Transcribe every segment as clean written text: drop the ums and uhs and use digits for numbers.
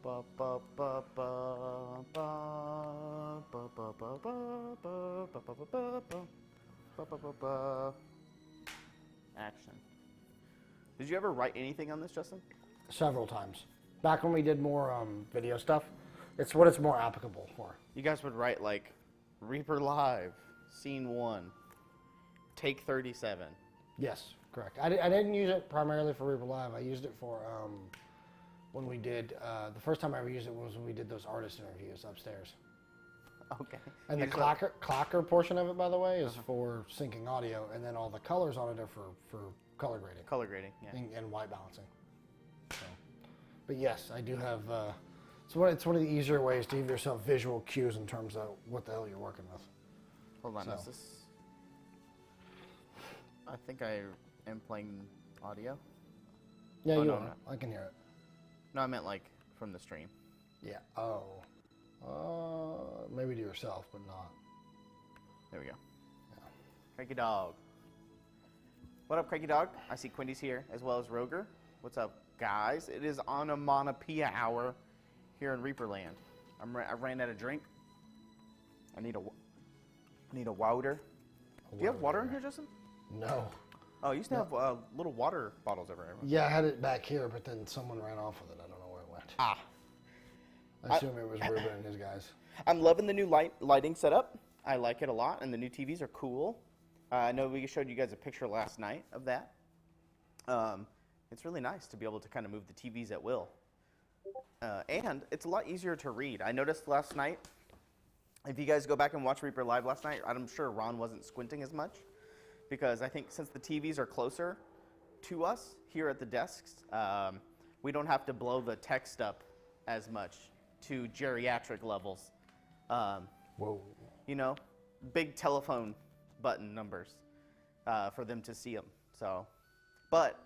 Ba, ba, ba, ba, ba, ba, ba, ba, ba, ba, ba, ba, ba, ba, ba, ba, ba, ba. Action. Did you ever write anything on this, Justin? Several times. Back when we did more video stuff, it's what it's more applicable for. You guys would write like Reaper Live, Scene 1, Take 37. Yes, correct. I didn't use it primarily for ReaperLive. I used it for when we did, the first time I ever used it was when we did those artist interviews upstairs. Okay. And the clacker portion of it, by the way, is for syncing audio, and then all the colors on it are for color grading. Color grading, yeah. And white balancing. So, but yes, I do have, it's one of the easier ways to give yourself visual cues in terms of what the hell you're working with. Hold on, is this... I think I am playing audio. Yeah, you no, are. no. I can hear it. No, I meant like from the stream. Yeah. Oh. Maybe to yourself, but not. There we go. Yeah. Cranky Dog. What up, Cranky Dog? I see Quindy's here, as well as Roger. What's up, guys? It is onomatopoeia hour here in ReaperLand. I ran out of drink. I need a water. Do you have water in here, Justin? No. Oh, you used to have little water bottles everywhere. Yeah, I had it back here, but then someone ran off with it. I don't know where it went. Ah. I assume it was Ruben and his guys. I'm loving the new lighting setup. I like it a lot, and the new TVs are cool. I know we showed you guys a picture last night of that. It's really nice to be able to kind of move the TVs at will. And it's a lot easier to read. I noticed last night, if you guys go back and watch Reaper Live last night, I'm sure Ron wasn't squinting as much, because I think since the TVs are closer to us here at the desks, we don't have to blow the text up as much to geriatric levels. Whoa. You know, big telephone button numbers for them to see them. So, but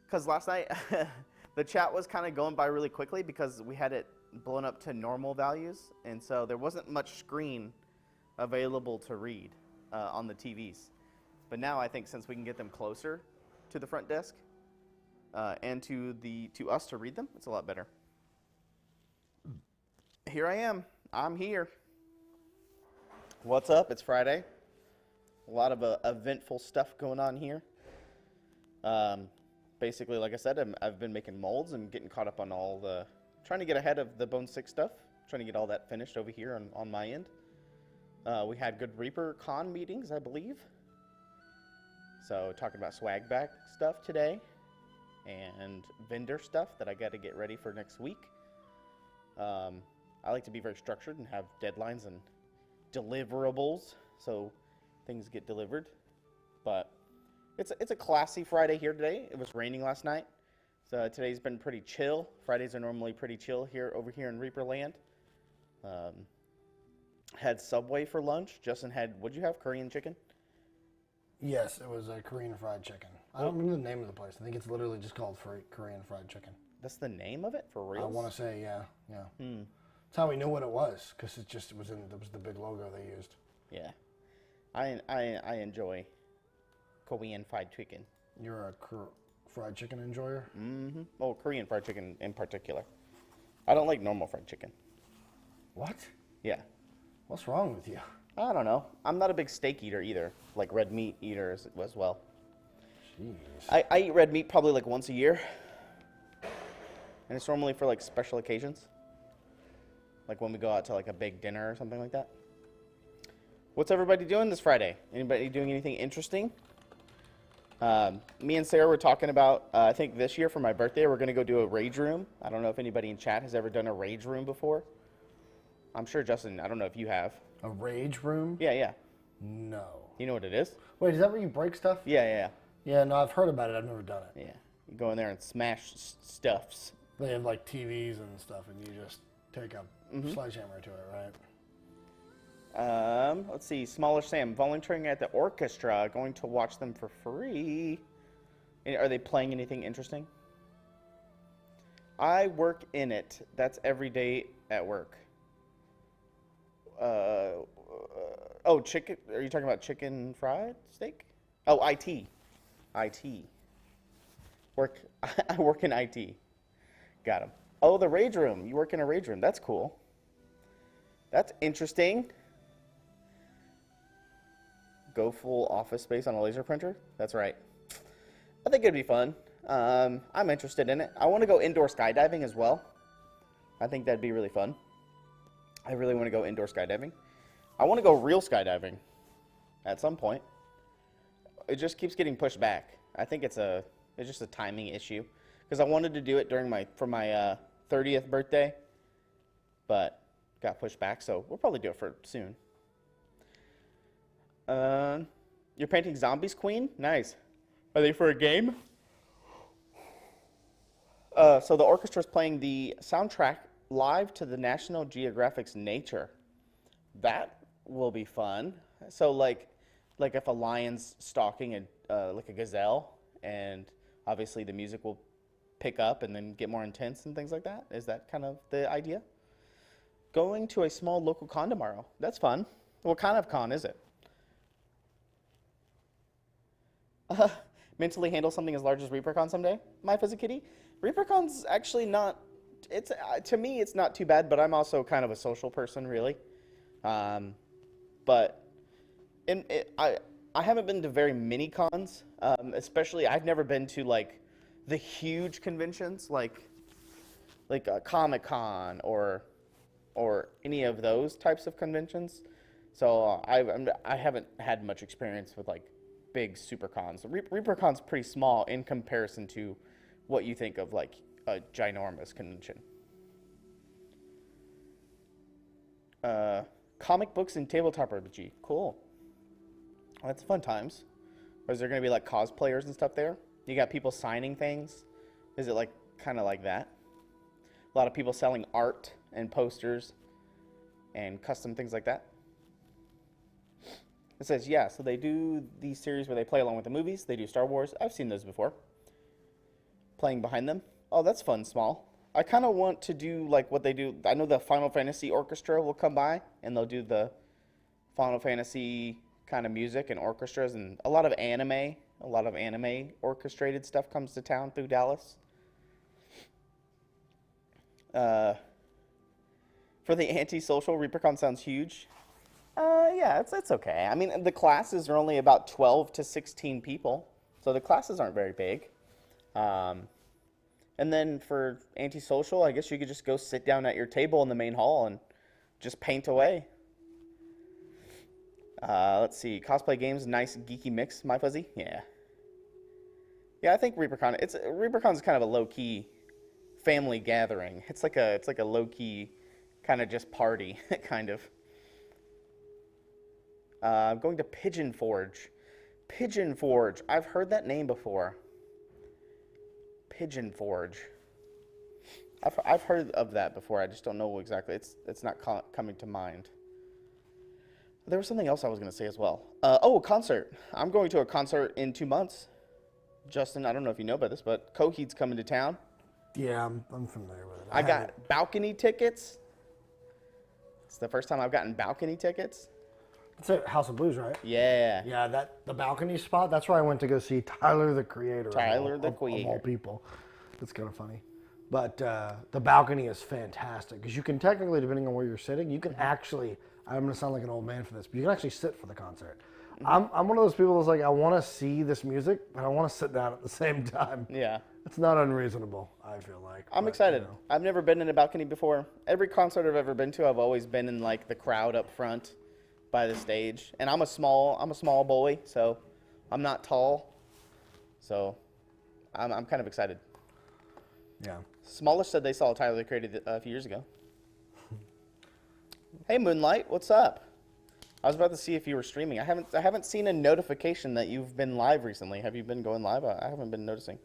because last night the chat was kind of going by really quickly because we had it blown up to normal values, and so there wasn't much screen available to read on the TVs. But now I think since we can get them closer to the front desk and to us to read them, it's a lot better. Here I am. I'm here. What's up? It's Friday. A lot of eventful stuff going on here. Basically, like I said, I've been making molds and getting caught up on all the... Trying to get ahead of the Bone 6 stuff. Trying to get all that finished over here on my end. We had good ReaperCon meetings, I believe. So, talking about swag bag stuff today. And vendor stuff that I got to get ready for next week. I like to be very structured and have deadlines and deliverables, so things get delivered. But it's a classy Friday here today. It was raining last night, so today's been pretty chill. Fridays are normally pretty chill over here in ReaperLand. Had Subway for lunch. Justin had, what'd you have, Korean chicken? Yes, it was a Korean fried chicken. I don't remember the name of the place. I think it's literally just called Korean fried chicken. That's the name of it, for real? I want to say, yeah. That's how we knew what it was, because it was the big logo they used. Yeah, I enjoy Korean fried chicken. You're a fried chicken enjoyer? Mm-hmm. Oh, Korean fried chicken in particular. I don't like normal fried chicken. What? Yeah. What's wrong with you? I don't know. I'm not a big steak eater either, like red meat eater as well. Jeez. I eat red meat probably like once a year, and it's normally for like special occasions, like when we go out to like a big dinner or something like that. What's everybody doing this Friday? Anybody doing anything interesting? Me and Sarah were talking about, I think this year for my birthday, we're going to go do a rage room. I don't know if anybody in chat has ever done a rage room before. I'm sure, Justin, I don't know if you have. A rage room? Yeah. No. You know what it is? Wait, is that where you break stuff? Yeah. Yeah, no, I've heard about it. I've never done it. Yeah. You go in there and smash stuffs. They have like TVs and stuff, and you just take a sledgehammer to it, right? Let's see. Smaller Sam, volunteering at the orchestra, going to watch them for free. Are they playing anything interesting? I work in it. That's every day at work. Oh, chicken. Are you talking about chicken fried steak? Oh, IT. I work in IT. Got him. Oh, the rage room. You work in a rage room. That's cool. That's interesting. Go full office space on a laser printer? That's right. I think it'd be fun. I'm interested in it. I want to go indoor skydiving as well. I think that'd be really fun. I really want to go indoor skydiving. I want to go real skydiving at some point. It just keeps getting pushed back. I think it's just a timing issue because I wanted to do it for my 30th birthday, but got pushed back. So we'll probably do it for soon. You're painting zombies, Queen? Nice. Are they for a game? So the orchestra's playing the soundtrack live to the National Geographic's Nature. That will be fun. So like if a lion's stalking like a gazelle, and obviously the music will pick up and then get more intense and things like that. Is that kind of the idea? Going to a small local con tomorrow. That's fun. What kind of con is it? Mentally handle something as large as ReaperCon someday? My Fuzzy Kitty? ReaperCon's actually not, to me it's not too bad, but I'm also kind of a social person, really. But I haven't been to very many cons, especially I've never been to like the huge conventions like a Comic-Con or any of those types of conventions. So I haven't had much experience with like big super cons. ReaperCon's pretty small in comparison to what you think of like a ginormous convention. Comic books and tabletop RPG. Cool. Well, that's fun times. Or is there going to be like cosplayers and stuff there? You got people signing things? Is it like kind of like that? A lot of people selling art and posters and custom things like that. It says, yeah, so they do these series where they play along with the movies. They do Star Wars. I've seen those before. Playing behind them. Oh, that's fun, small. I kind of want to do like what they do. I know the Final Fantasy Orchestra will come by, and they'll do the Final Fantasy kind of music and orchestras, and a lot of anime orchestrated stuff comes to town through Dallas. For the antisocial, ReaperCon sounds huge. Yeah, it's okay. I mean, the classes are only about 12 to 16 people, so the classes aren't very big. And then for antisocial, I guess you could just go sit down at your table in the main hall and just paint away. Let's see, cosplay games, nice geeky mix, my fuzzy. Yeah, I think ReaperCon's kind of a low key family gathering. It's like a low key kind of just party kind of. I'm going to Pigeon Forge. Pigeon Forge. I've heard that name before. Pigeon Forge. I've heard of that before. I just don't know exactly. It's not coming to mind. There was something else I was going to say as well. A concert. I'm going to a concert in 2 months. Justin, I don't know if you know about this, but Coheed's coming to town. Yeah, I'm familiar with it. I got balcony tickets. It's the first time I've gotten balcony tickets. It's at House of Blues, right? Yeah. Yeah, the balcony spot, that's where I went to go see Tyler, the Creator. Of all people. That's kind of funny. But the balcony is fantastic because you can technically, depending on where you're sitting, you can actually, I'm going to sound like an old man for this, but you can actually sit for the concert. Mm-hmm. I'm one of those people that's like, I want to see this music, but I want to sit down at the same time. Yeah. It's not unreasonable, I feel like. I'm excited. You know. I've never been in a balcony before. Every concert I've ever been to, I've always been in like the crowd up front by the stage. And I'm a small boy, so I'm not tall. So I'm kind of excited. Yeah. Smallish said they saw Tyler the Creator a few years ago. Hey Moonlight, what's up? I was about to see if you were streaming. I haven't seen a notification that you've been live recently. Have you been going live? I haven't been noticing.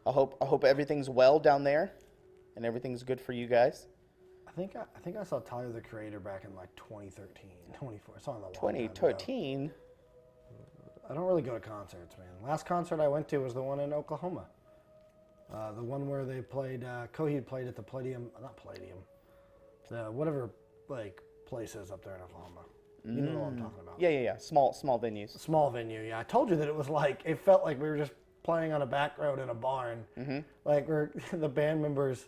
I hope everything's well down there, and everything's good for you guys. I think I saw Tyler the Creator back in like 2013, 24. I saw him a long 2013. I don't really go to concerts, man. Last concert I went to was the one in Oklahoma. The one where they played, Coheed played at the not Palladium, the whatever like place is up there in Oklahoma. You know what I'm talking about. Yeah. Small venues. Small venue, yeah. I told you that it was like, it felt like we were just playing on a back road in a barn. Mm-hmm. Like the band members,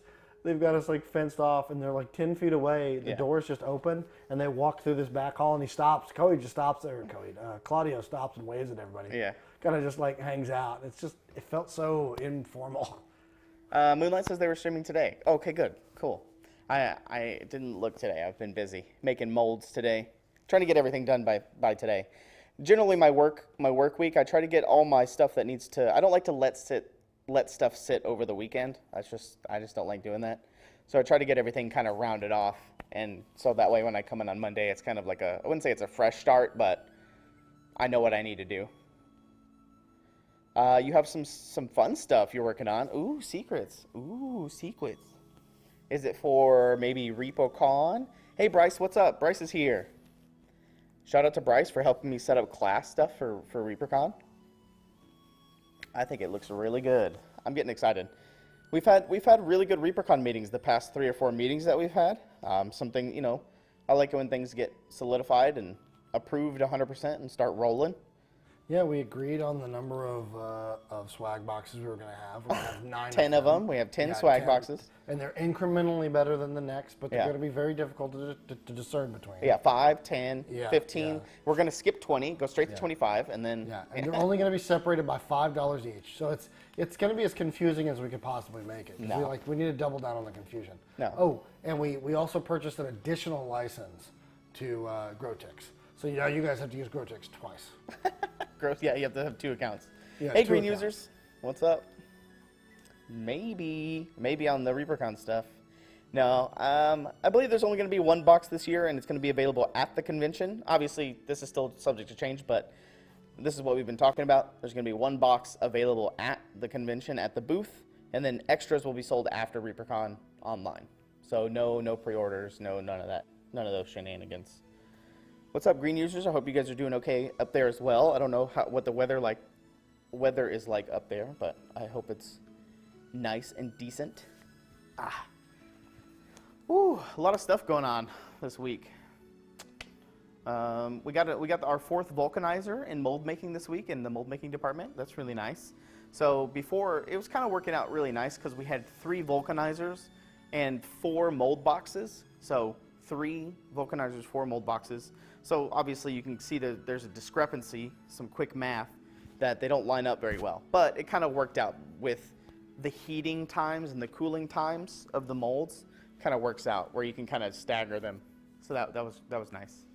they've got us like fenced off, and they're like 10 feet away. The door's just open, and they walk through this back hall, and he stops. Cody just stops there. Claudio stops and waves at everybody. Yeah. Kind of just like hangs out. It felt so informal. Moonlight says they were streaming today. Okay, good, cool. I didn't look today. I've been busy making molds today, trying to get everything done by today. Generally, my work week, I try to get all my stuff that needs to. I don't like to let stuff sit over the weekend. I just don't like doing that. So I try to get everything kind of rounded off, and so that way when I come in on Monday, it's kind of like I wouldn't say it's a fresh start, but I know what I need to do. You have some fun stuff you're working on. Ooh, secrets. Ooh, secrets. Is it for maybe ReaperCon? Hey, Bryce, what's up? Bryce is here. Shout out to Bryce for helping me set up class stuff for ReaperCon. I think it looks really good. I'm getting excited. We've had really good ReaperCon meetings the past 3 or 4 meetings that we've had. Something, I like it when things get solidified and approved 100% and start rolling. Yeah, we agreed on the number of swag boxes we were going to have. We're going to have 9 10 of them. We have 10 swag boxes. And they're incrementally better than the next, but they're going to be very difficult to discern between. Yeah, 5, 10, 15. Yeah. We're going to skip 20, go straight to 25, and then... Yeah, and they're only going to be separated by $5 each. So it's going to be as confusing as we could possibly make it. No. We need to double down on the confusion. No. Oh, and we also purchased an additional license to GrowTix. So now you guys have to use GrowTix twice. Gross. Yeah, you have to have 2 accounts. Yeah, hey, green users, what's up? Maybe on the ReaperCon stuff. No, I believe there's only going to be 1 box this year, and it's going to be available at the convention. Obviously, this is still subject to change, but this is what we've been talking about. There's going to be 1 box available at the convention at the booth, and then extras will be sold after ReaperCon online. So no pre-orders, none of that, none of those shenanigans. What's up, green users? I hope you guys are doing okay up there as well. I don't know what the weather is like up there, but I hope it's nice and decent. Ooh, a lot of stuff going on this week. We got our 4th vulcanizer in mold making this week in the mold making department. That's really nice. So before, it was kind of working out really nice because we had 3 vulcanizers and 4 mold boxes. So 3 vulcanizers, 4 mold boxes. So obviously you can see that there's a discrepancy, some quick math, that they don't line up very well. But it kind of worked out with the heating times and the cooling times of the molds. Kind of works out where you can kind of stagger them. So that was nice.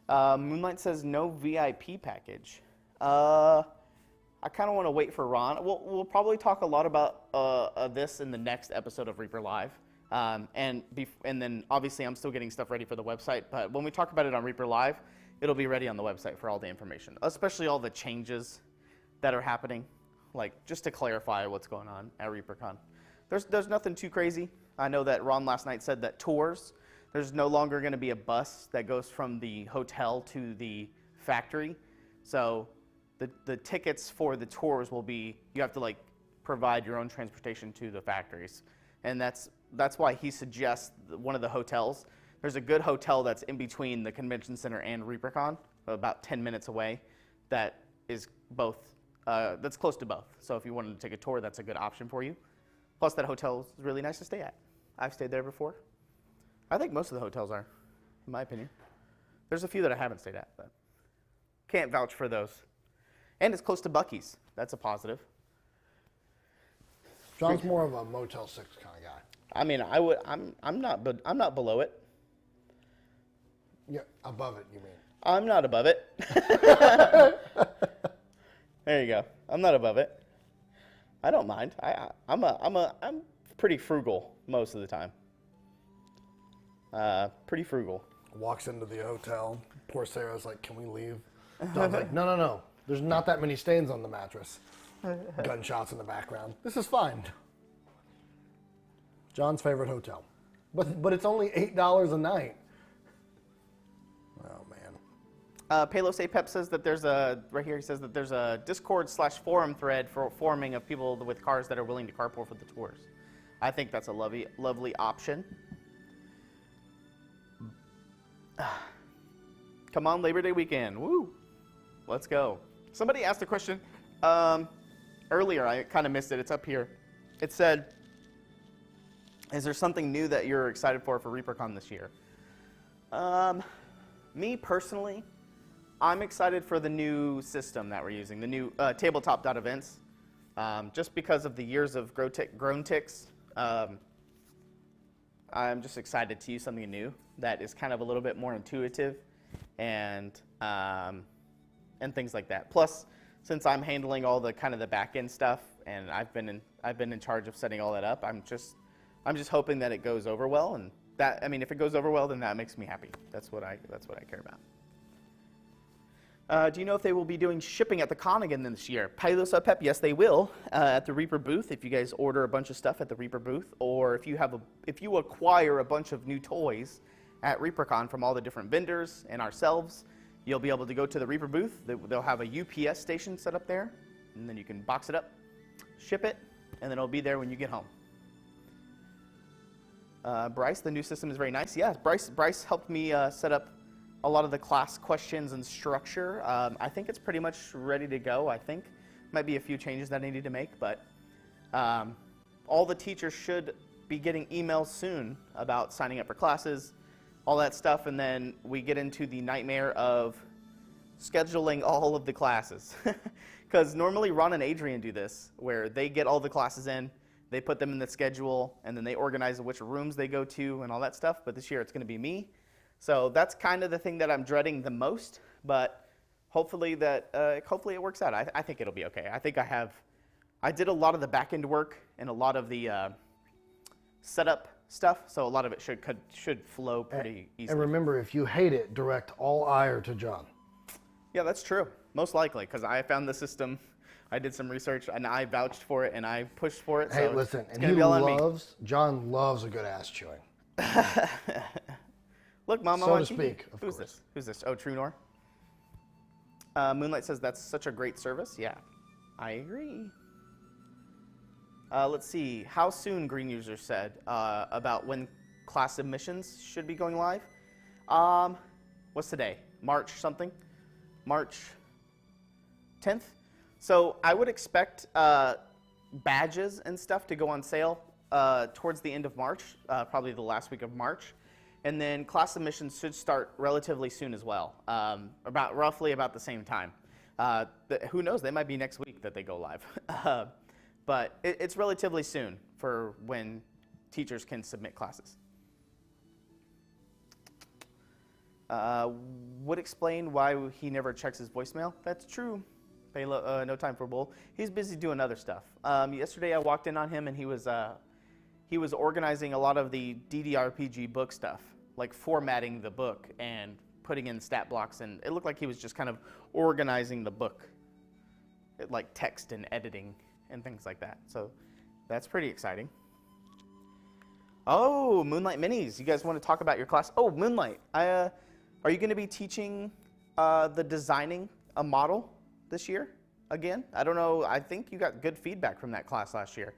Moonlight says no VIP package. I kind of want to wait for Ron. We'll probably talk a lot about this in the next episode of Reaper Live. And then obviously I'm still getting stuff ready for the website, but when we talk about it on Reaper Live, it'll be ready on the website for all the information, especially all the changes that are happening, like just to clarify what's going on at ReaperCon. There's nothing too crazy. I know that Ron last night said that tours, there's no longer going to be a bus that goes from the hotel to the factory. So the tickets for the tours will be, you have to provide your own transportation to the factories. And that's why he suggests one of the hotels. There's a good hotel that's in between the convention center and ReaperCon, about 10 minutes away, that is both, that's close to both. So if you wanted to take a tour, that's a good option for you. Plus that hotel is really nice to stay at. I've stayed there before. I think most of the hotels are, in my opinion. There's a few that I haven't stayed at, but can't vouch for those. And it's close to Buc-ee's. That's a positive. John's more of a Motel 6 kind of guy. I mean, I'm not below it. Yeah, above it, you mean? I'm not above it. There you go. I'm not above it. I don't mind. I'm pretty frugal most of the time. Pretty frugal. Walks into the hotel. Poor Sarah's like, "Can we leave?" John's like, No. There's not that many stains on the mattress. Gunshots in the background. This is fine. John's favorite hotel. But it's only $8 a night. Oh, man. Palos Apep says that there's right here he says that there's a Discord/forum thread for forming of people with cars that are willing to carpool for the tours. I think that's a lovely option. Come on, Labor Day weekend. Woo! Let's go. Somebody asked a question earlier. I kind of missed it. It's up here. It said, Is there something new that you're excited for ReaperCon this year? Me personally, I'm excited for the new system that we're using, the new tabletop.events. Just because of the years of grown ticks, I'm just excited to use something new that is kind of a little bit more intuitive and things like that. Plus, since I'm handling all the kind of the back end stuff and I've been in charge of setting all that up, I'm just hoping that it goes over well, and that, I mean, if it goes over well, then that makes me happy. That's what I care about. Do you know if they will be doing shipping at the con again this year? Pylos Pep, yes, they will at the Reaper booth. If you guys order a bunch of stuff at the Reaper booth, or if you acquire a bunch of new toys at ReaperCon from all the different vendors and ourselves, you'll be able to go to the Reaper booth. They'll have a UPS station set up there, and then you can box it up, ship it, and then it'll be there when you get home. Bryce, the new system is very nice. Yeah, Bryce helped me set up a lot of the class questions and structure. I think it's pretty much ready to go, I think. Might be a few changes that I need to make, but all the teachers should be getting emails soon about signing up for classes, all that stuff, and then we get into the nightmare of scheduling all of the classes. Because normally Ron and Adrian do this, where they get all the classes in, they put them in the schedule, and then they organize which rooms they go to and all that stuff, but this year it's going to be me. So that's kind of the thing that I'm dreading the most, but hopefully it works out. I think it'll be okay. I think I did a lot of the back end work and a lot of the setup stuff, so a lot of it should flow pretty easily. And remember, if you hate it, direct all ire to John. Yeah, that's true. Most likely, because I found the system, I did some research, and I vouched for it, and I pushed for it. Hey, so listen, it's and John loves a good ass chewing. Look, Mama, so to speak. Who's this? Who's this? Oh, True Nor. Moonlight says that's such a great service. Yeah, I agree. Let's see. How soon, Green User said about when class submissions should be going live. What's today? March something? March 10th? So I would expect badges and stuff to go on sale towards the end of March, probably the last week of March. And then class submissions should start relatively soon as well, roughly about the same time. Who knows? They might be next week that they go live. But it's relatively soon for when teachers can submit classes. Would explain why he never checks his voicemail. That's true. No time for bull. He's busy doing other stuff. Yesterday I walked in on him and he was organizing a lot of the DDRPG book stuff, like formatting the book and putting in stat blocks, and it looked like he was just kind of organizing the book, like text and editing and things like that. So that's pretty exciting. Oh, Moonlight Minis. You guys want to talk about your class? Oh, Moonlight. Are you going to be teaching the designing a model this year again? I don't know. I think you got good feedback from that class last year.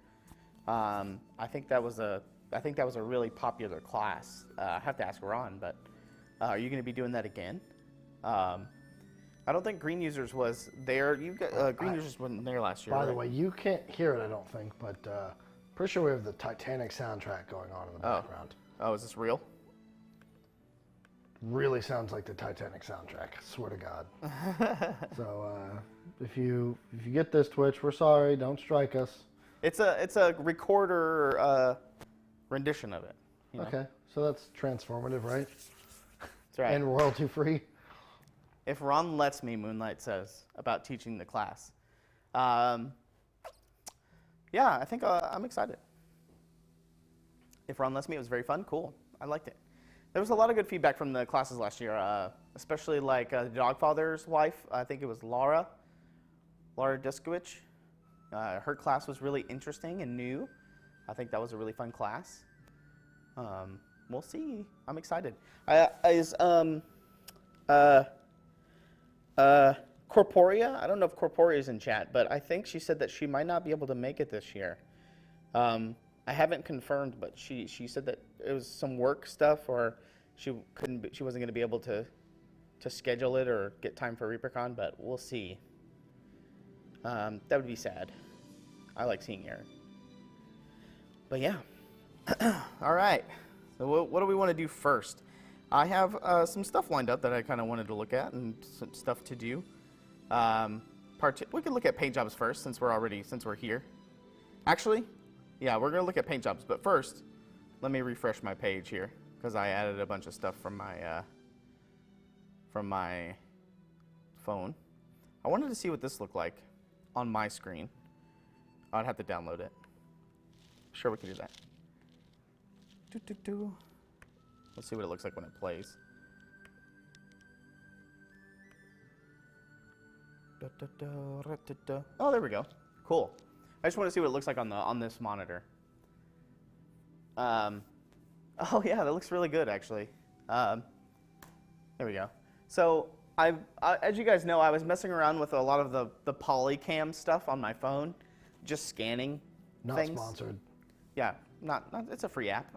I think that was a really popular class. I have to ask Ron, but are you going to be doing that again? I don't think Green Users was there. Green Users wasn't there last year. By the way, you can't hear it, I don't think, but pretty sure we have the Titanic soundtrack going on in the background. Oh, is this real? Really sounds like the Titanic soundtrack. I swear to God. So if you get this, Twitch, we're sorry. Don't strike us. It's a recorder rendition of it. You know? Okay, so that's transformative, right? That's right. And royalty free. If Ron lets me, Moonlight says, about teaching the class. Yeah, I think I'm excited. If Ron lets me, it was very fun. Cool. I liked it. There was a lot of good feedback from the classes last year, especially like the Dogfather's wife. I think it was Laura Diskowich. Her class was really interesting and new. I think that was a really fun class. We'll see. I'm excited. Corporea, I don't know if Corporea is in chat, but I think she said that she might not be able to make it this year. I haven't confirmed, but she said that it was some work stuff, or she wasn't going to be able to schedule it or get time for ReaperCon, but we'll see. That would be sad. I like seeing Aaron. But yeah, All right. So what do we want to do first? I have some stuff lined up that I kind of wanted to look at and some stuff to do. We could look at paint jobs first since we're here. Actually, yeah, we're gonna look at paint jobs, but first, let me refresh my page here because I added a bunch of stuff from my phone. I wanted to see what this looked like on my screen. I'd have to download it. Sure, we can do that. Let's see what it looks like when it plays. Oh, there we go. Cool. I just want to see what it looks like on this monitor. Oh yeah, that looks really good actually. There we go. So as you guys know, I was messing around with a lot of the Polycam stuff on my phone, just scanning things. Not sponsored. Yeah, not it's a free app.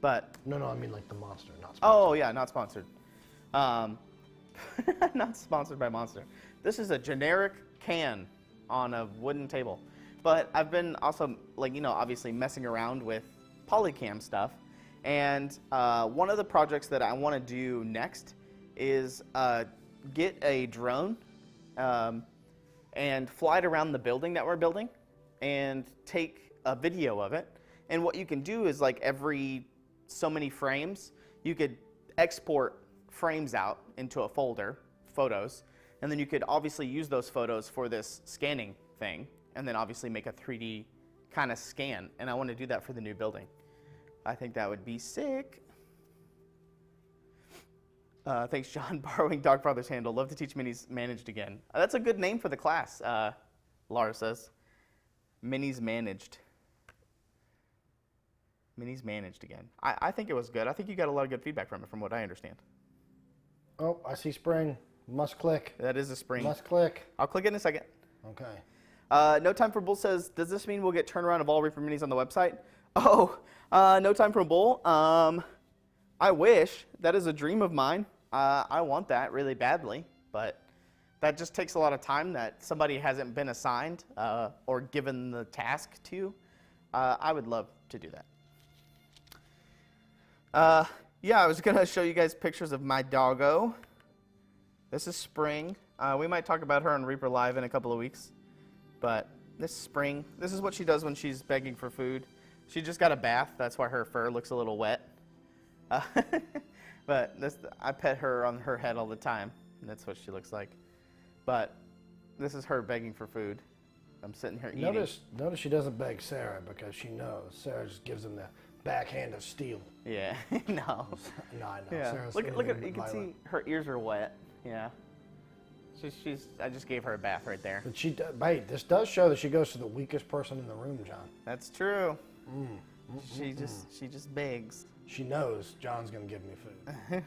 But no, I mean like the Monster, not sponsored. Oh yeah, not sponsored. Not sponsored by Monster. This is a generic can on a wooden table. But I've been also, like, obviously messing around with Polycam stuff. And one of the projects that I want to do next is get a drone and fly it around the building that we're building and take a video of it. And what you can do is, like, every so many frames, you could export frames out into a folder, photos, and then you could obviously use those photos for this scanning thing, and then obviously make a 3D kind of scan. And I want to do that for the new building. I think that would be sick. Thanks, John. Borrowing Dogfather's handle. Love to teach minis managed again. That's a good name for the class, Laura says. Minis managed. Minis managed again. I think it was good. I think you got a lot of good feedback from it, from what I understand. Oh, I see spring. Must click. That is a spring. Must click. I'll click it in a second. Okay. No Time for Bull says, does this mean we'll get turnaround of all Reaper Minis on the website? Oh, No Time for Bull. I wish. That is a dream of mine. I want that really badly, but that just takes a lot of time that somebody hasn't been assigned or given the task to. I would love to do that. Yeah, I was going to show you guys pictures of my doggo. This is Spring. We might talk about her on ReaperLive in a couple of weeks. But this is Spring. This is what she does when she's begging for food. She just got a bath. That's why her fur looks a little wet. But I pet her on her head all the time. And that's what she looks like. But this is her begging for food. I'm sitting here eating. Notice she doesn't beg Sarah because she knows. Sarah just gives him the backhand of steel. Yeah, no. No, I know. Yeah. Sarah's Look at, you can see her ears are wet. Yeah. I just gave her a bath right there. But this does show that she goes to the weakest person in the room, John. That's true. She just begs. She knows John's gonna give me food.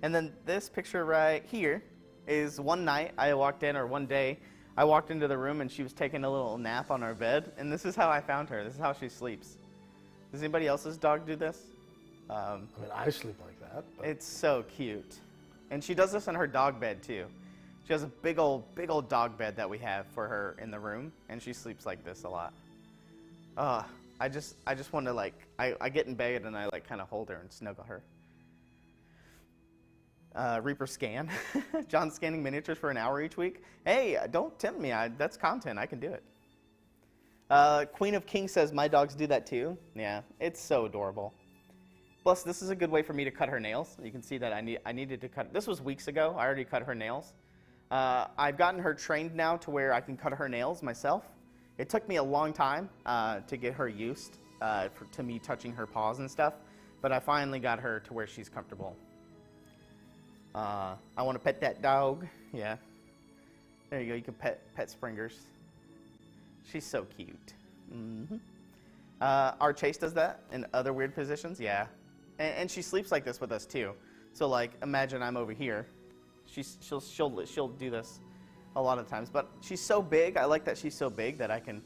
And then this picture right here is one day I walked into the room and she was taking a little nap on our bed, and this is how I found her. This is how she sleeps. Does anybody else's dog do this? I mean, I sleep like that. But. It's so cute. And she does this in her dog bed too. She has a big old dog bed that we have for her in the room, and she sleeps like this a lot. I just want to, like, I get in bed and I, like, kind of hold her and snuggle her. Reaper scan. John's scanning miniatures for an hour each week. Hey, don't tempt me. That's content. I can do it. Queen of Kings says, my dogs do that too. Yeah, it's so adorable. Plus, this is a good way for me to cut her nails. You can see that I needed to cut. This was weeks ago. I already cut her nails. I've gotten her trained now to where I can cut her nails myself. It took me a long time to get her used to me touching her paws and stuff, but I finally got her to where she's comfortable. I want to pet that dog. Yeah. There you go. You can pet Springers. She's so cute. Mm-hmm. Our Chase does that in other weird positions. Yeah. And she sleeps like this with us too. So, like, imagine I'm over here. She'll do this a lot of times. But she's so big. I like that she's so big that I can,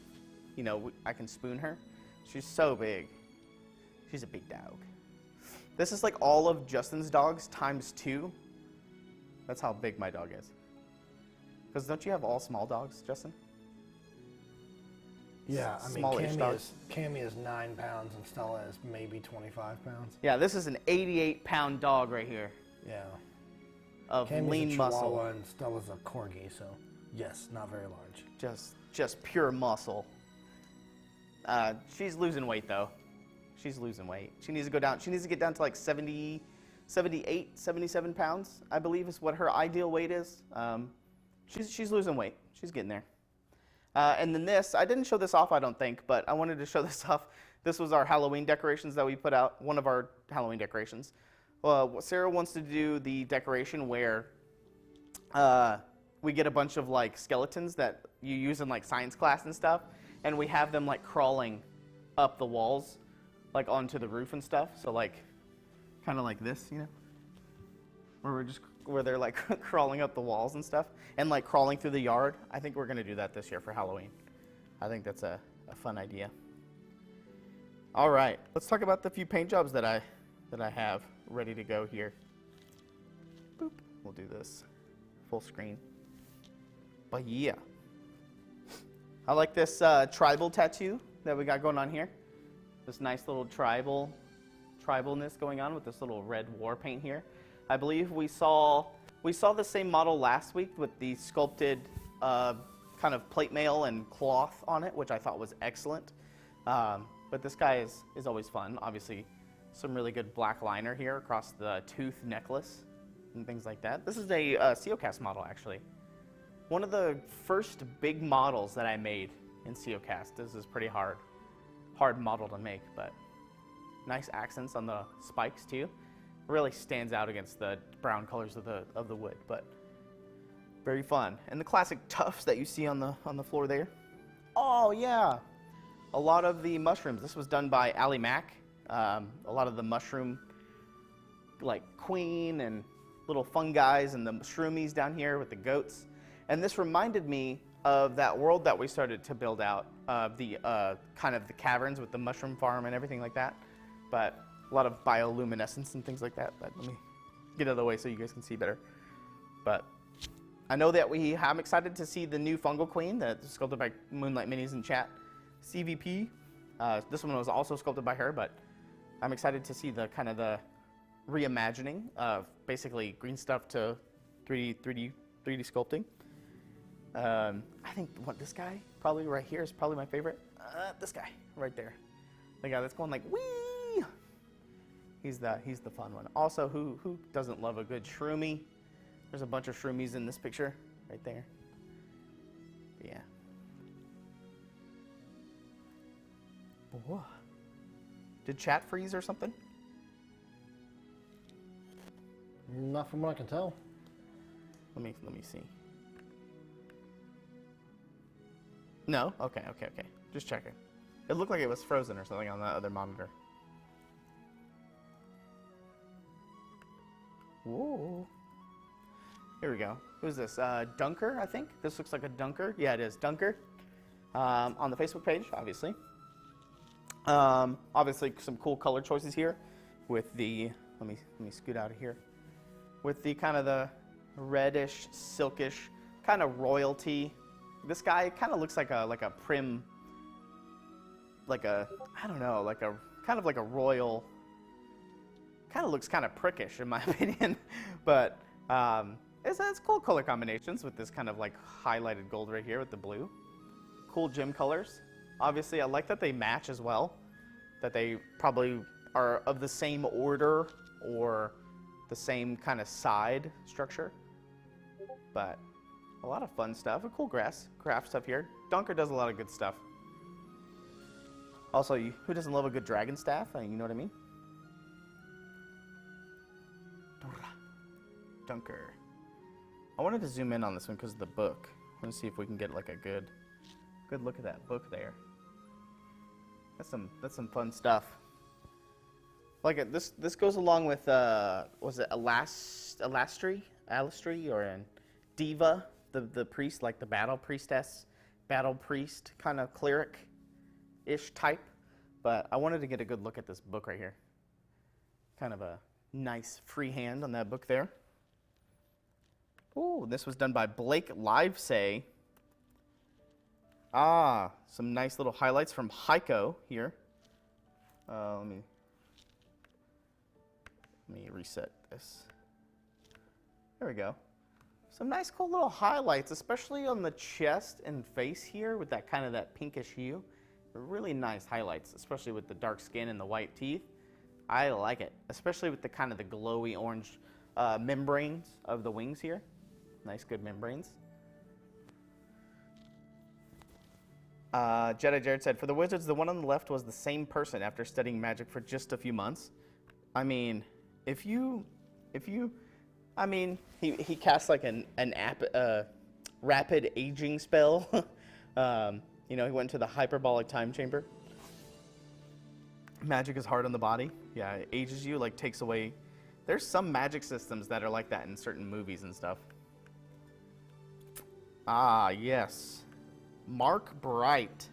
I can spoon her. She's so big. She's a big dog. This is like all of Justin's dogs times 2. That's how big my dog is. Because don't you have all small dogs, Justin? Yeah, I mean, smaller dogs. Cammy is 9 pounds and Stella is maybe 25 pounds. Yeah, this is an 88-pound dog right here. Yeah. Of Cammy's lean a muscle. Chihuahua and Stella's a Corgi, so yes, not very large. Just pure muscle. She's losing weight though. She's losing weight. She needs to go down. She needs to get down to like 70, 78, 77 pounds, I believe is what her ideal weight is. She's losing weight. She's getting there. And then this, I didn't show this off, I don't think, but I wanted to show this off. This was our Halloween decorations that we put out, one of our Halloween decorations. Sarah wants to do the decoration where we get a bunch of like skeletons that you use in like science class and stuff, and we have them like crawling up the walls, like onto the roof and stuff. So like, kind of like this, you know, where they're like crawling up the walls and stuff, and like crawling through the yard. I think we're gonna do that this year for Halloween. I think that's a fun idea. All right, let's talk about the few paint jobs that I have ready to go here. Boop. We'll do this full screen. But yeah, I like this tribal tattoo that we got going on here. This nice little tribalness going on with this little red war paint here. I believe we saw the same model last week with the sculpted kind of plate mail and cloth on it, which I thought was excellent. But this guy is always fun. Obviously, some really good black liner here across the tooth necklace and things like that. This is a COCast model, actually. One of the first big models that I made in COCast. This is pretty hard model to make, but nice accents on the spikes too. Really stands out against the brown colors of the wood, but very fun. And the classic tufts that you see on the floor there. Oh yeah, a lot of the mushrooms. This was done by Allie Mack. A lot of the mushroom, like queen and little fungi and the shroomies down here with the goats. And this reminded me of that world that we started to build out, the kind of the caverns with the mushroom farm and everything like that. But a lot of bioluminescence and things like that. But let me get out of the way so you guys can see better. But I know that I'm excited to see the new fungal queen that's sculpted by Moonlight Minis in chat, CVP. This one was also sculpted by her, but I'm excited to see the kind of the reimagining of basically green stuff to 3D sculpting. I think this guy probably right here is probably my favorite. This guy right there, the guy that's going like wee. He's the fun one. Also, who doesn't love a good shroomy? There's a bunch of shroomies in this picture right there. But yeah. Whoa. Did chat freeze or something? Not from what I can tell. Let me see. No? Okay. Just checking. It looked like it was frozen or something on that other monitor. Whoa. Here we go. Who's this? Dunker, I think? This looks like a Dunker. Yeah, it is. Dunker. On the Facebook page, obviously. Obviously, some cool color choices here with the, let me scoot out of here, with the kind of the reddish, silkish, kind of royalty. This guy kind of looks like a prim, like a, I don't know, like a, kind of like a royal, kind of looks kind of prickish in my opinion, but it's cool color combinations with this kind of like highlighted gold right here with the blue. Cool gem colors. Obviously, I like that they match as well, that they probably are of the same order or the same kind of side structure, but a lot of fun stuff. A cool craft stuff here. Dunker does a lot of good stuff. Also, who doesn't love a good dragon staff? You know what I mean? Dunker. I wanted to zoom in on this one because of the book. Let's see if we can get like a good look at that book there. That's some fun stuff. Like this goes along with was it Alastri or an Diva, the priest, like the battle priest kind of cleric-ish type. But I wanted to get a good look at this book right here. Kind of a nice free hand on that book there. Ooh, this was done by Blake Livesay. Ah, some nice little highlights from Heiko here. Let me reset this. There we go. Some nice cool little highlights, especially on the chest and face here with that kind of that pinkish hue. Really nice highlights, especially with the dark skin and the white teeth. I like it, especially with the kind of the glowy orange membranes of the wings here. Nice, good membranes. Jedi Jared said, for the wizards, the one on the left was the same person after studying magic for just a few months. I mean, I mean, he cast like an rapid aging spell. You know, he went to the hyperbolic time chamber. Magic is hard on the body. Yeah, it ages you, like takes away. There's some magic systems that are like that in certain movies and stuff. Ah, yes. Mark Bright.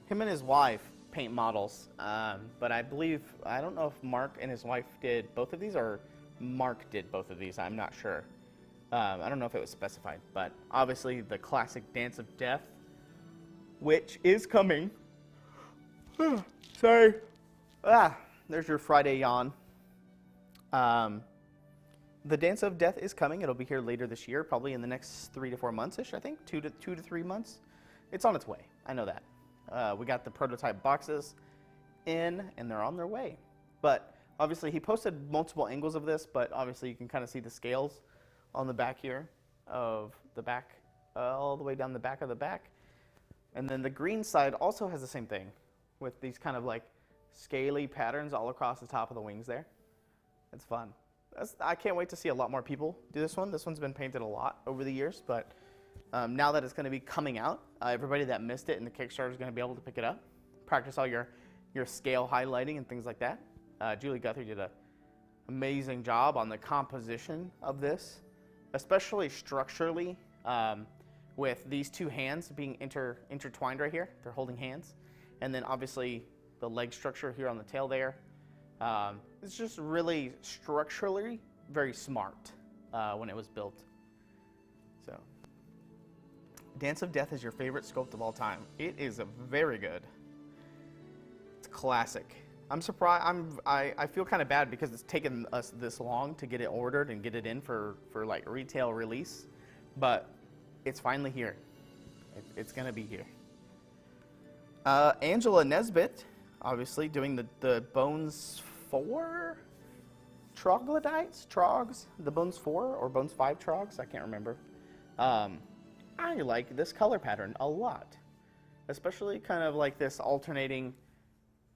Him and his wife paint models. But I don't know if Mark and his wife did both of these or Mark did both of these. I'm not sure. I don't know if it was specified. But obviously the classic Dance of Death, which is coming. Sorry. There's your Friday yawn. The Dance of Death is coming. It'll be here later this year, probably in the next 3 to 4 months-ish, I think. 2 to 3 months. It's on its way. I know that. We got the prototype boxes in, and they're on their way. But obviously, he posted multiple angles of this, but obviously you can kind of see the scales on the back here of the back, all the way down the back of the back. And then the green side also has the same thing with these kind of like scaly patterns all across the top of the wings there. It's fun. I can't wait to see a lot more people do this one. This one's been painted a lot over the years, but now that it's going to be coming out, everybody that missed it in the Kickstarter is going to be able to pick it up, practice all your scale highlighting and things like that. Julie Guthrie did an amazing job on the composition of this, especially structurally, with these two hands being intertwined right here. They're holding hands. And then obviously the leg structure here on the tail there. It's just really structurally very smart when it was built. So, Dance of Death is your favorite sculpt of all time. It is very good. It's classic. I'm surprised. I feel kind of bad because it's taken us this long to get it ordered and get it in for like retail release, but it's finally here. It's gonna be here. Angela Nesbitt, obviously doing the Bones 4 troglodytes, trogs, the Bones 4 or Bones 5 trogs, I can't remember. I like this color pattern a lot, especially kind of like this alternating,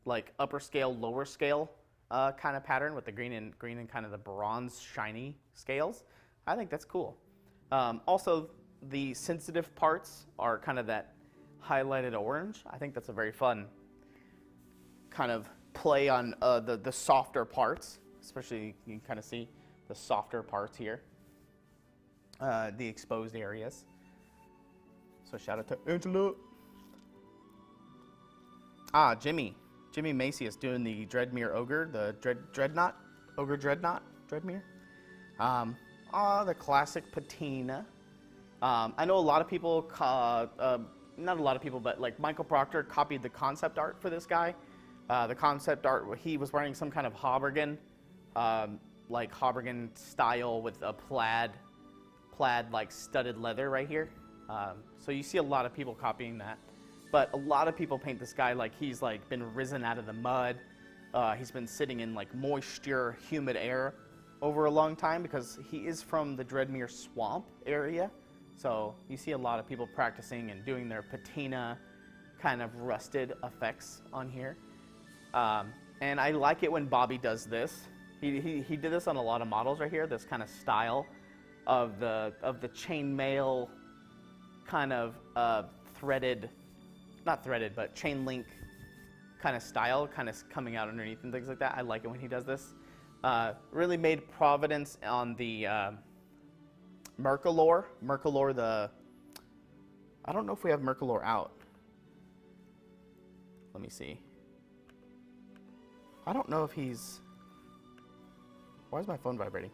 like upper scale, lower scale kind of pattern with the green and kind of the bronze shiny scales. I think that's cool. Also, the sensitive parts are kind of that highlighted orange. I think that's a very fun kind of play on the softer parts, especially you can kind of see the softer parts here, the exposed areas. So shout out to Angela. Jimmy Macy is doing the Dreadmere Ogre, the Dreadnought, Ogre Dreadnought, Dreadmere. The classic patina. I know a lot of people, not a lot of people, but like Michael Proctor copied the concept art for this guy. The concept art, he was wearing some kind of Hobbergan, like Hobbergan style with a plaid like studded leather right here. So you see a lot of people copying that. But a lot of people paint this guy like he's like been risen out of the mud. He's been sitting in like moisture, humid air over a long time because he is from the Dreadmere swamp area. So you see a lot of people practicing and doing their patina kind of rusted effects on here. And I like it when Bobby does this. He did this on a lot of models right here, this kind of style of the chainmail kind of not threaded, but chain link kind of style, kind of coming out underneath and things like that. I like it when he does this. Really made Providence on the Mercalore, I don't know if we have Mercalore out. Let me see. I don't know if he's, why is my phone vibrating?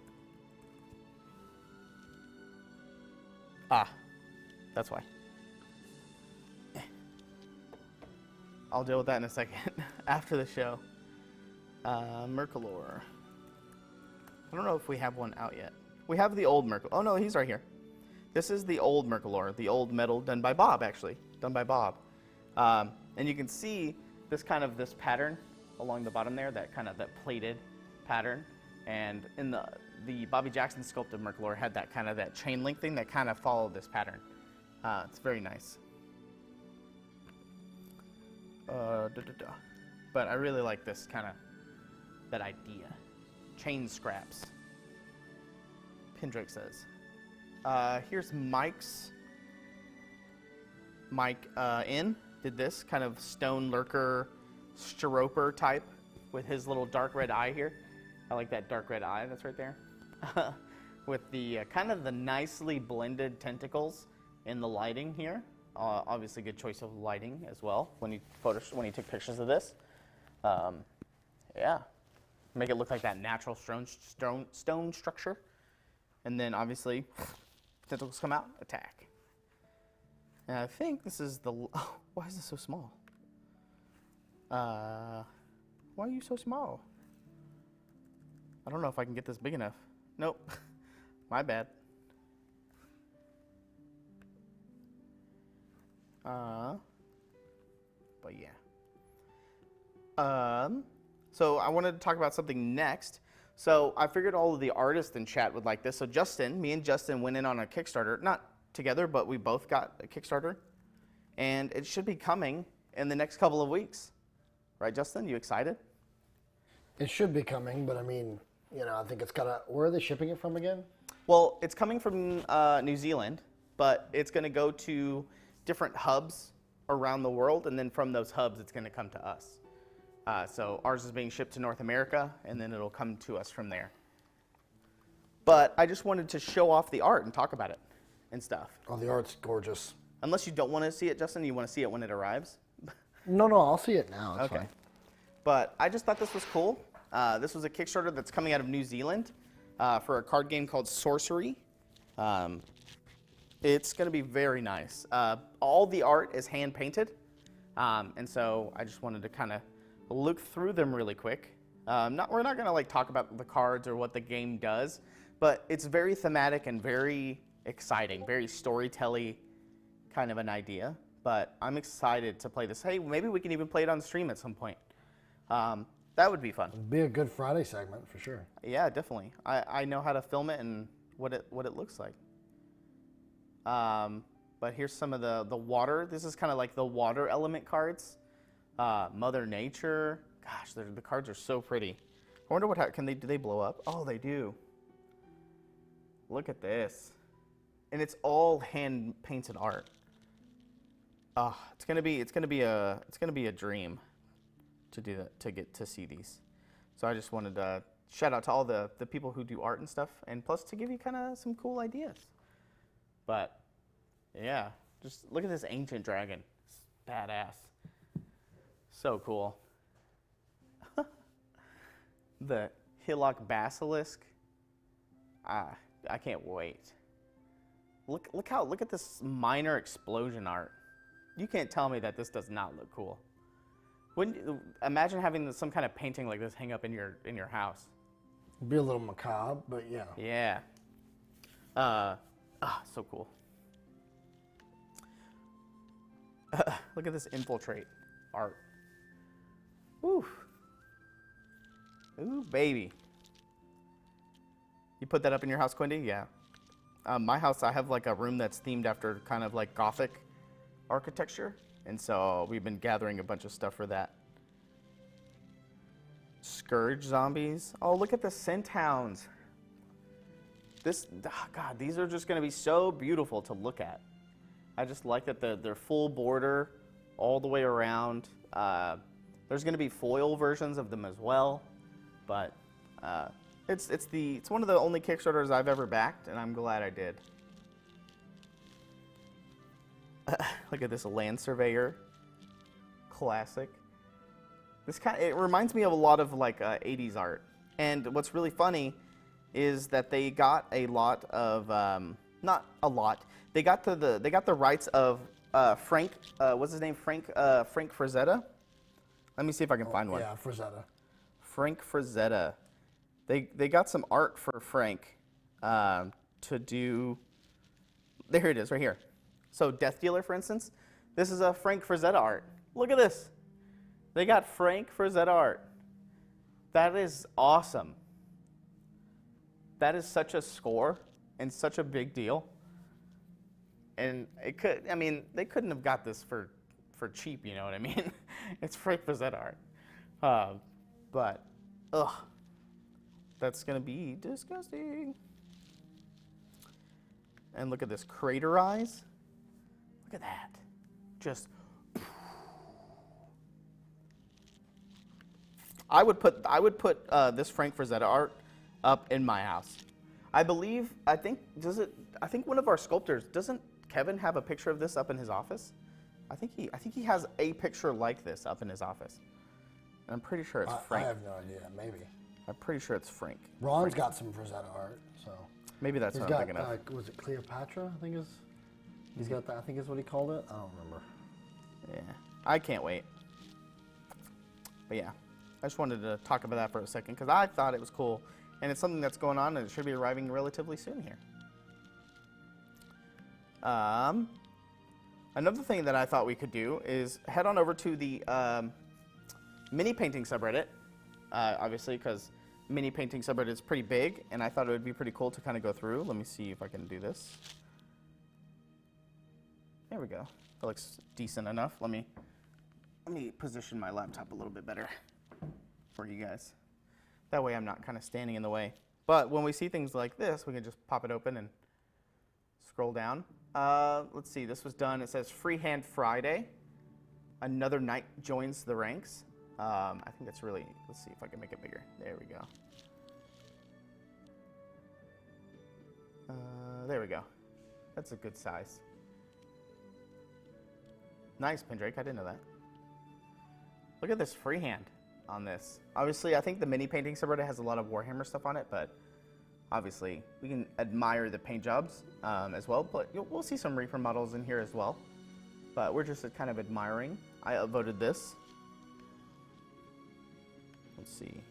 That's why. I'll deal with that in a second after the show. Mercalore. I don't know if we have one out yet. We have the old Mercalore. Oh no, he's right here. This is the old Mercalore, the old metal done by Bob, actually. Done by Bob. And you can see this pattern along the bottom there, that plated pattern. And in the Bobby Jackson sculpted Mercalore had that chain link thing that followed this pattern. It's very nice. But I really like this that idea. Chain scraps. Pindrake says. Here's Mike N did this kind of stone lurker stroper type with his little dark red eye here. I like that dark red eye that's right there. With the the nicely blended tentacles in the lighting here. Obviously good choice of lighting as well when you took pictures of this. Yeah. Make it look like that natural stone structure. And then obviously tentacles come out, attack. And I think this is why is this so small? Why are you so small? I don't know if I can get this big enough. Nope. My bad. But yeah. So I wanted to talk about something next. So I figured all of the artists in chat would like this. So me and Justin went in on a Kickstarter, not together, but we both got a Kickstarter. And it should be coming in the next couple of weeks. Right, Justin? You excited? It should be coming, but I mean, I think it's where are they shipping it from again? Well, it's coming from New Zealand, but it's going to go to different hubs around the world, and then from those hubs, it's going to come to us. So ours is being shipped to North America, and then it'll come to us from there. But I just wanted to show off the art and talk about it and stuff. Oh, the art's gorgeous. Unless you don't want to see it, Justin, you want to see it when it arrives? No, I'll see it now. It's okay. Fine. But I just thought this was cool. This was a Kickstarter that's coming out of New Zealand for a card game called Sorcery. It's going to be very nice. All the art is hand painted. And so I just wanted to look through them really quick. We're not going to talk about the cards or what the game does, but it's very thematic and very exciting, very storytelling kind of an idea. But I'm excited to play this. Hey, maybe we can even play it on stream at some point. That would be fun. It'd be a good Friday segment for sure. Yeah, definitely. I know how to film it and what it looks like. But here's some of the water. This is kind of like the water element cards. Mother Nature. Gosh, the cards are so pretty. I wonder do they blow up? Oh, they do. Look at this. And it's all hand painted art. It's gonna be a dream to do that, to get to see these. So I just wanted to shout out to all the people who do art and stuff, and plus to give you some cool ideas. But yeah, just look at this ancient dragon. It's badass. So cool. The Hillock Basilisk. I can't wait. Look at this minor explosion art. You can't tell me that this does not look cool. Imagine having some kind of painting like this hang up in your house. It'd be a little macabre, but yeah. Yeah. So cool. Look at this infiltrate art. Woo. Ooh, baby. You put that up in your house, Quindy? Yeah. My house, I have a room that's themed after Gothic architecture, and so we've been gathering a bunch of stuff for that. Scourge zombies. Oh, look at the scent hounds. God, these are just going to be so beautiful to look at. I just like that they're full border all the way around. There's going to be foil versions of them as well, but it's one of the only Kickstarters I've ever backed, and I'm glad I did. Look at this Land Surveyor classic. It reminds me of a lot of 80s art. And what's really funny is that they got a lot of not a lot. They got the rights of Frank. What's his name? Frank Frazetta. Let me see if I can find one. Yeah, Frazetta. Frank Frazetta. They got some art for Frank to do. There it is, right here. So Death Dealer, for instance, this is a Frank Frazetta art. Look at this. They got Frank Frazetta art. That is awesome. That is such a score and such a big deal. And it could, I mean, they couldn't have got this for cheap, you know what I mean? It's Frank Frazetta art. But, ugh, that's going to be disgusting. And look at this, crater eyes. Look at that. Just, I would put this Frank Frazetta art up in my house. I think one of our sculptors, doesn't Kevin have a picture of this up in his office? I think he has a picture like this up in his office. And I'm pretty sure it's Frank. I have no idea, maybe. I'm pretty sure it's Frank. Ron's got some Frazetta art, so. Maybe that's what I'm thinking of. Was it Cleopatra, I think is? He's got that, I think is what he called it. I don't remember. Yeah, I can't wait. But yeah, I just wanted to talk about that for a second because I thought it was cool. And it's something that's going on and it should be arriving relatively soon here. Another thing that I thought we could do is head on over to the mini painting subreddit, obviously because mini painting subreddit is pretty big, and I thought it would be pretty cool to kind of go through. Let me see if I can do this. There we go. That looks decent enough. Let me position my laptop a little bit better for you guys. That way I'm not kind of standing in the way. But when we see things like this, we can just pop it open and scroll down. Let's see, this was done. It says Freehand Friday. Another knight joins the ranks. I think that's really, let's see if I can make it bigger. There we go. There we go. That's a good size. Nice, Pendrake. I didn't know that. Look at this freehand on this. Obviously, I think the mini painting subreddit has a lot of Warhammer stuff on it, but obviously we can admire the paint jobs as well. But we'll see some Reaper models in here as well. But we're just kind of admiring. I upvoted this. Let's see.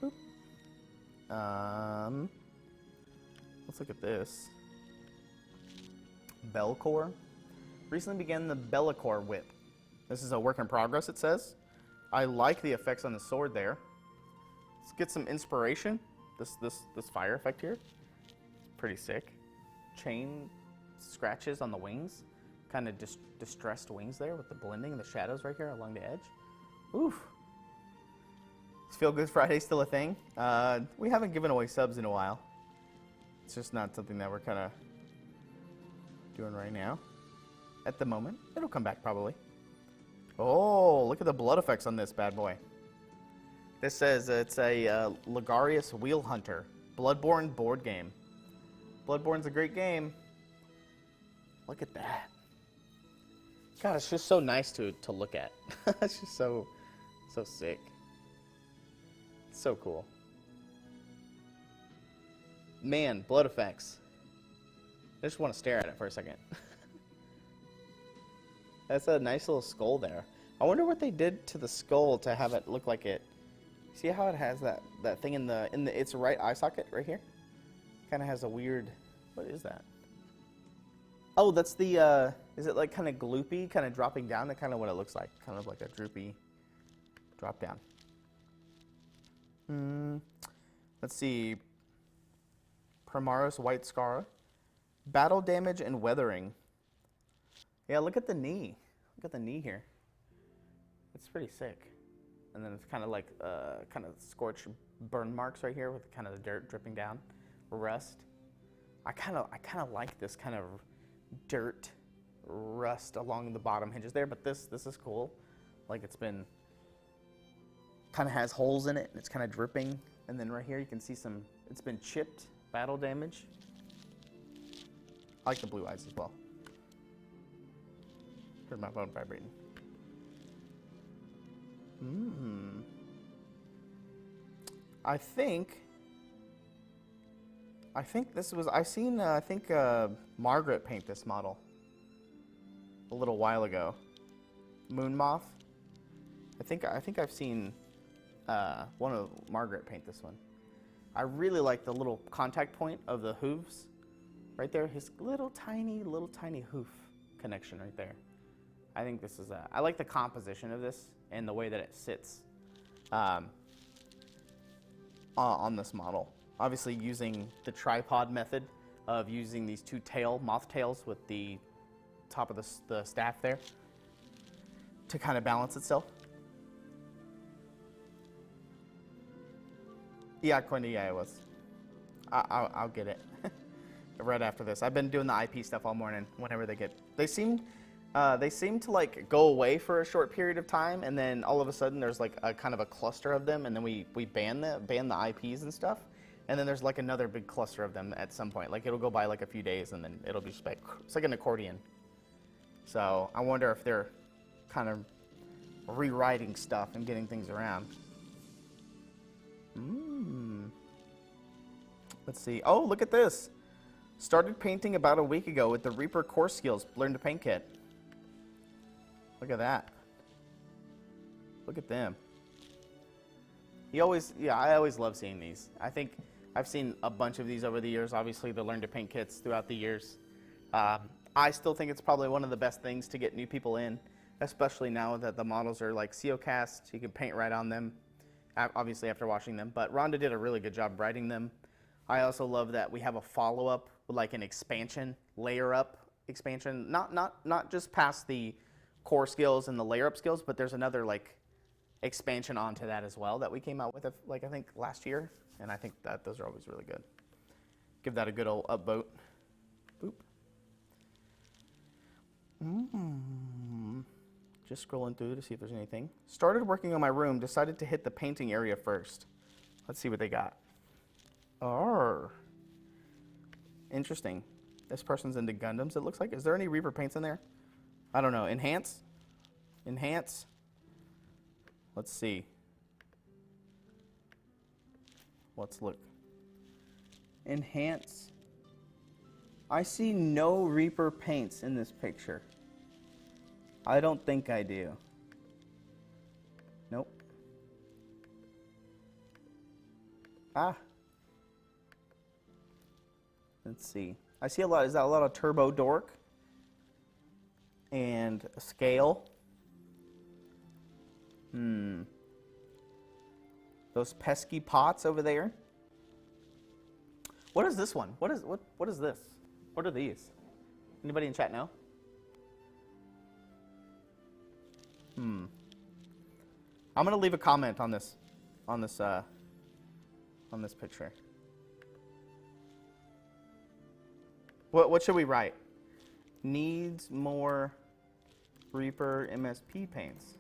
Boop. Let's look at this. Belcore. Recently began the Bellicore whip. This is a work in progress, it says. I like the effects on the sword there. Let's get some inspiration. This fire effect here. Pretty sick. Chain scratches on the wings. Kind of distressed wings there with the blending and the shadows right here along the edge. Oof. Is Feel Good Friday still a thing? We haven't given away subs in a while. It's just not something that we're kind of doing right now. At the moment. It'll come back probably. Oh, look at the blood effects on this bad boy. This says it's a Ligarius Wheel Hunter. Bloodborne board game. Bloodborne's a great game. Look at that. God, it's just so nice to look at. It's just so sick. So cool. Man, blood effects. I just want to stare at it for a second. That's a nice little skull there. I wonder what they did to the skull to have it look like it. See how it has that thing in its right eye socket right here? Kind of has a weird. What is that? Oh, that's the. Is it like kind of gloopy, kind of dropping down? That's kind of what it looks like. Kind of like a droopy drop down. Let's see. Primaris White Scar. Battle damage and weathering. Yeah, look at the knee. Look at the knee here. It's pretty sick. And then it's kind of like kind of scorched burn marks right here with kind of the dirt dripping down. Rust. I kind of like this kind of dirt rust along the bottom hinges there, but this is cool. Like it's been kind of has holes in it and it's kind of dripping. And then right here you can see it's been chipped, battle damage. I like the blue eyes as well. Heard my phone vibrating. I think this was, I seen Margaret paint this model a little while ago. Moon Moth. I think I've seen one of Margaret paint this one. I really like the little contact point of the hooves right there. His little tiny hoof connection right there. I think this is I like the composition of this and the way that it sits on this model. Obviously using the tripod method of using these two moth tails with the top of the staff there to kind of balance itself. Yeah, Quindy, yeah, it was. I'll get it right after this. I've been doing the IP stuff all morning. Whenever they seem to like go away for a short period of time, and then all of a sudden there's like a kind of a cluster of them, and then we ban the IPs and stuff, and then there's like another big cluster of them at some point. Like it'll go by like a few days, and then it'll be just like it's like an accordion. So I wonder if they're kind of rewriting stuff and getting things around. Let's see. Oh, look at this. Started painting about a week ago with the Reaper Core Skills Learn to Paint Kit. Look at that. Look at them. I always love seeing these. I think I've seen a bunch of these over the years. Obviously, the Learn to Paint kits throughout the years. I still think it's probably one of the best things to get new people in, especially now that the models are like CO cast. You can paint right on them, obviously after washing them. But Rhonda did a really good job writing them. I also love that we have a follow-up with like an expansion, layer-up expansion. Not just past the core skills and the layer-up skills, but there's another like expansion onto that as well that we came out with like I think last year, and I think that those are always really good. Give that a good old upvote. Boop. Just scrolling through to see if there's anything. Started working on my room, decided to hit the painting area first. Let's see what they got. Oh, interesting. This person's into Gundams, it looks like. Is there any Reaper paints in there? I don't know. Enhance? Enhance? Let's see. Let's look. Enhance. I see no Reaper paints in this picture. I don't think I do. Nope. Let's see. I see a lot. Is that a lot of Turbo Dork? And a scale. Those pesky pots over there. What is this one? What is this? What are these? Anybody in chat know? I'm gonna leave a comment on this picture. What should we write? Needs more Reaper MSP paints.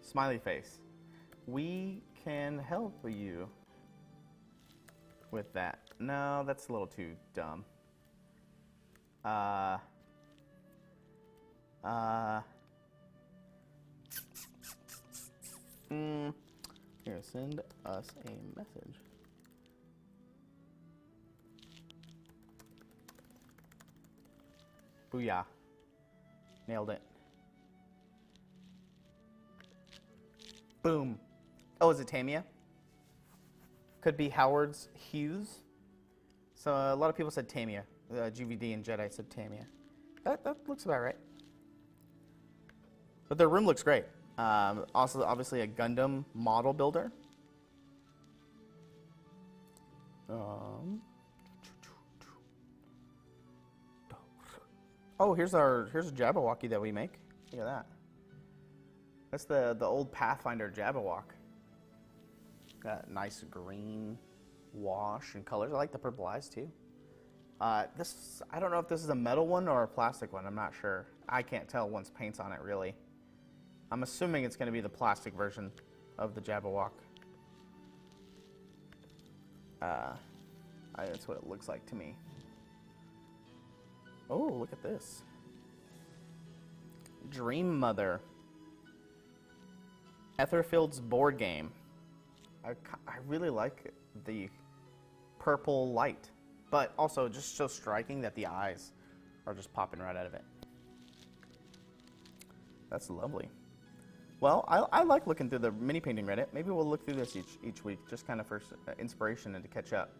Smiley face. We can help you with that. No, that's a little too dumb. Here, send us a message. Booyah. Nailed it. Boom. Oh, is it Tamiya? Could be Howard's Hughes. So a lot of people said Tamiya. GVD and Jedi said Tamiya. That looks about right. But their room looks great. Also, obviously, a Gundam model builder. Oh, here's a Jabberwocky that we make. Look at that. That's the old Pathfinder Jabberwock. Got nice green wash and colors. I like the purple eyes too. I don't know if this is a metal one or a plastic one. I'm not sure. I can't tell once paint's on it really. I'm assuming it's going to be the plastic version of the Jabberwock. That's what it looks like to me. Oh, look at this. Dream Mother. Etherfield's board game. I really like the purple light, but also just so striking that the eyes are just popping right out of it. That's lovely. Well, I like looking through the mini painting Reddit. Maybe we'll look through this each week, just kind of for inspiration and to catch up.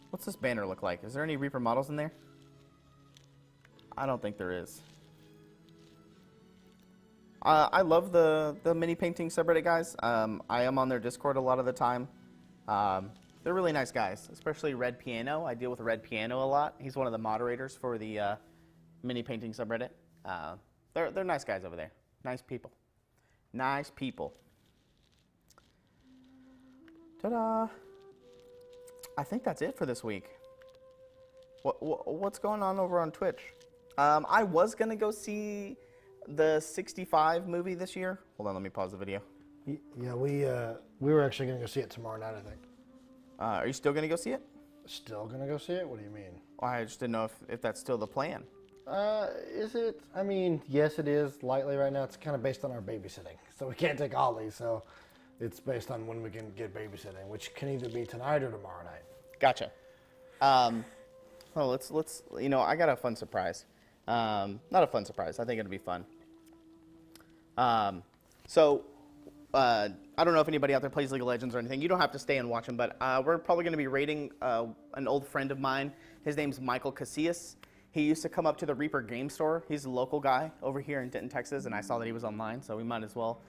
What's this banner look like? Is there any Reaper models in there? I don't think there is. I love the mini painting subreddit guys. I am on their Discord a lot of the time. They're really nice guys, especially Red Piano. I deal with Red Piano a lot. He's one of the moderators for the mini painting subreddit. They're nice guys over there. Nice people. Nice people. Ta-da! I think that's it for this week. What's going on over on Twitch? I was gonna go see the 65 movie this year. Hold on, let me pause the video. Yeah, we were actually gonna go see it tomorrow night, I think. Are you still gonna go see it? Still gonna go see it? What do you mean? Well, I just didn't know if that's still the plan. Is it? I mean, yes, it is. Lightly right now, it's kind of based on our babysitting, so we can't take Ollie. So it's based on when we can get babysitting, which can either be tonight or tomorrow night. Gotcha. Well, let's. You know, I got a fun surprise. Not a fun surprise. I think it'll be fun. I don't know if anybody out there plays League of Legends or anything. You don't have to stay and watch them, but we're probably going to be raiding an old friend of mine. His name's Michael Casillas. He used to come up to the Reaper game store. He's a local guy over here in Denton, Texas, and I saw that he was online, so we might as well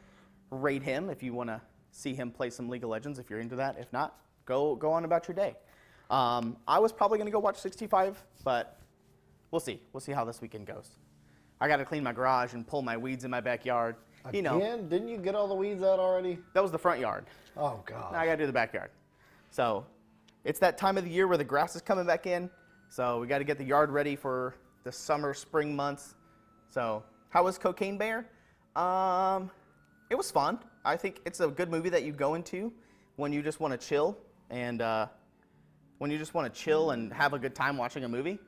raid him if you want to see him play some League of Legends, if you're into that. If not, go on about your day. I was probably going to go watch 65, but we'll see. We'll see how this weekend goes. I got to clean my garage and pull my weeds in my backyard. You know. Again? Didn't you get all the weeds out already? That was the front yard. Oh, God. Now I got to do the backyard. So it's that time of the year where the grass is coming back in. So we got to get the yard ready for the summer, spring months. So how was Cocaine Bear? It was fun. I think it's a good movie that you go into when you just want to chill and have a good time watching a movie.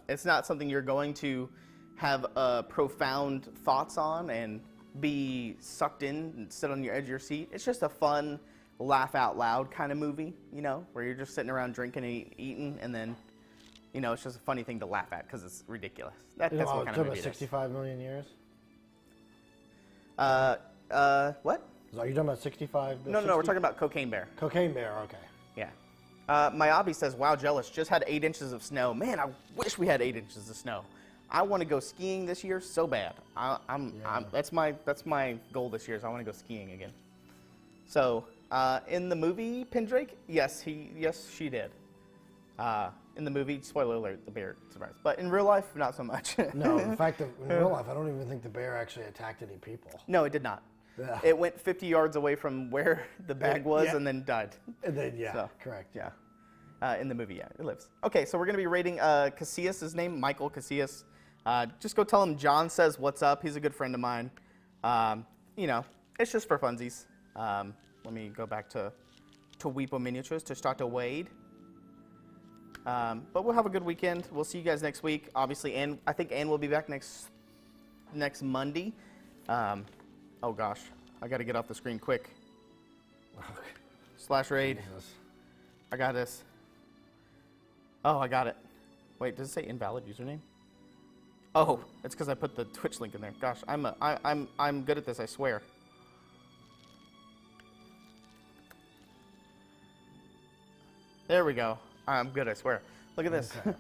It's not something you're going to have profound thoughts on and be sucked in and sit on your edge of your seat. It's just a fun, laugh out loud kind of movie, you know, where you're just sitting around drinking and eating, and then, you know, it's just a funny thing to laugh at because it's ridiculous. That's what kind of movie it is. 65 million years? What? Are you talking about 65? No, we're talking about Cocaine Bear. Cocaine Bear, okay. Yeah. Myabi says, wow, jealous. Just had 8 inches of snow. Man, I wish we had 8 inches of snow. I want to go skiing this year so bad. That's my goal this year is I want to go skiing again. So, in the movie Pendrake, yes, she did. In the movie, spoiler alert, the bear survived. But in real life, not so much. No, in fact, in real life, I don't even think the bear actually attacked any people. No, it did not. Yeah. It went 50 yards away from where the bag was and then died. And then, correct. Yeah. In the movie, it lives. Okay, so we're going to be rating Casillas' name, Michael Casillas. Just go tell him John says what's up. He's a good friend of mine. You know, it's just for funsies. Let me go back to Weepo Miniatures to start to Wade. But we'll have a good weekend. We'll see you guys next week. Obviously, I think Ann will be back next Monday. Oh gosh, I got to get off the screen quick. /raid. Jesus. I got this. Oh, I got it. Wait, does it say invalid username? Oh, it's because I put the Twitch link in there. Gosh, I'm good at this, I swear. There we go. I'm good, I swear. Look at this. Okay.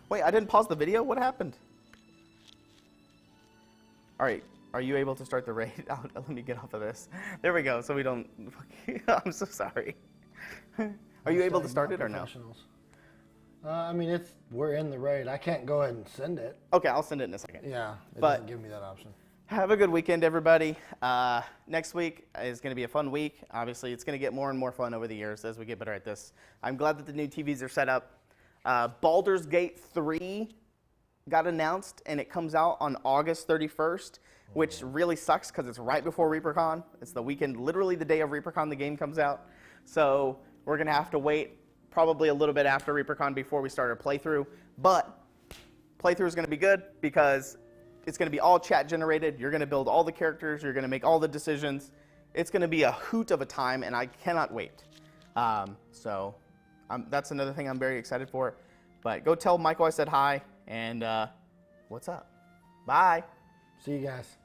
Wait, I didn't pause the video? What happened? All right, are you able to start the raid? Let me get off of this. There we go, so we don't... I'm so sorry. Are you able to start it or no? I mean, we're in the raid. I can't go ahead and send it. Okay, I'll send it in a second. Yeah, it doesn't give me that option. Have a good weekend, everybody. Next week is going to be a fun week. Obviously, it's going to get more and more fun over the years as we get better at this. I'm glad that the new TVs are set up. Baldur's Gate 3 got announced, and it comes out on August 31st, which really sucks because it's right before ReaperCon. It's the weekend, literally the day of ReaperCon, the game comes out. So we're going to have to wait probably a little bit after ReaperCon before we start our playthrough. But playthrough is going to be good because it's going to be all chat generated. You're going to build all the characters. You're going to make all the decisions. It's going to be a hoot of a time, and I cannot wait. So that's another thing I'm very excited for. But go tell Michael I said hi, and what's up? Bye. See you guys.